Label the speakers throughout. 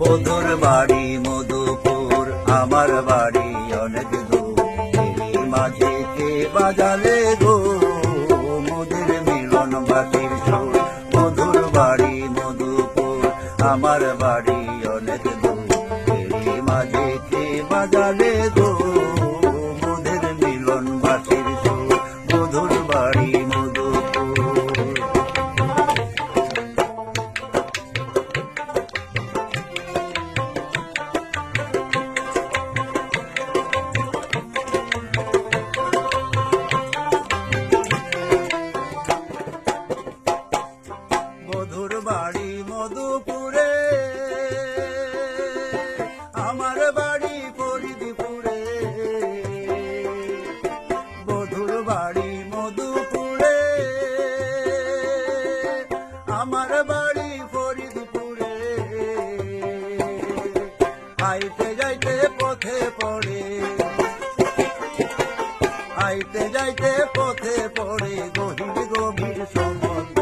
Speaker 1: বধুর বাড়ি মধুপুর, আমার বাড়ি অনেক দূর, এরই মাঝে কে বাজালে গো মোদের মিলন বাতির সুর। বধুর বাড়ি মধুপুর, আমার বাড়ি অনেক দূর, এরই মাঝে কে বাজালে গো মোদের মিলন বাতির সুর। বধুর বাড়ি মধুপুর। বধুর বাড়ি মধুপুরে, আমার বাড়ি ফরিদপুরে। বধুর বাড়ি মধুপুরে, আমার বাড়ি ফরিদপুরে। আইতে যাইতে পথে পড়ে, আইতে যাইতে পথে পড়ে গভীর গভীর সমুদ্র।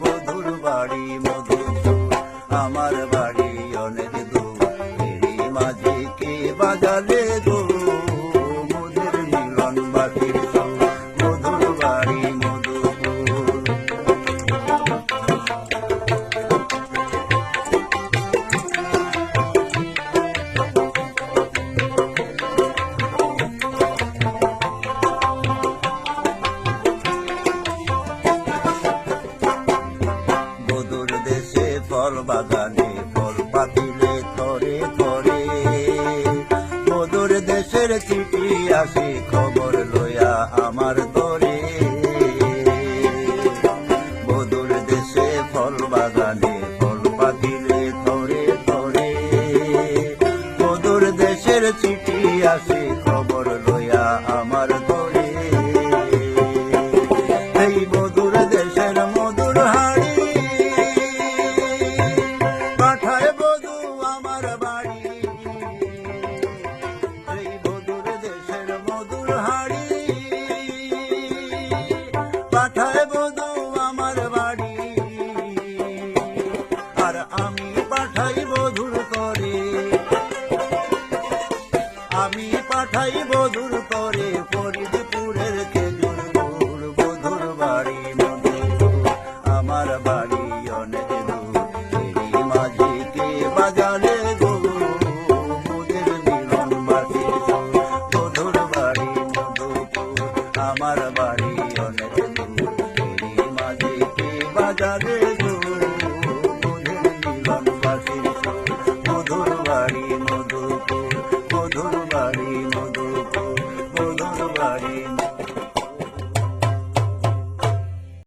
Speaker 1: বধুর বাড়ি মধুপুর, আমার বাড়ি অনেক দূর, এরই মাঝে কে বাজালে গো মোদের মিলন বাতির সুর। বধুর বাড়ি মধুপুর। বধুর দেশে ফল বাগানে ফল পাতিলে থরে থরে। বধুর দেশের চিঠি আসে খবর লইয়া আমার দরে। বধুর দেশে ফল বাগানে ফল পাতিলে থরে থরে। বধুর দেশের চিঠি আসে খবর লইয়া আমার দরে। এই বধুর দেশের মধুর হাড়ি পাঠায় বধূ আমার বাড়ি। এই বধুর দেশের মধুর হাড়ি পাঠায় বধূ আমার বাড়ি। আর আমি পাঠাই বধুর করে, আমি পাঠাই বধুর করে ফরিদপুরের খেজুর গুড়। বধুর বাড়ি মধুপুর, আমার বাড়ি অনেক দূর, এরই মাঝে কে বাজালে গো মোদের মিলন বাতির সুর। বধুর বাড়ি মধুপুর, আমার বাড়ি অনেক দূর, এরই মাঝে কে বাজালে গো মোদের মিলন বাতির সুর। বধুর বাড়ি মধুপুর, বধুর বাড়ি।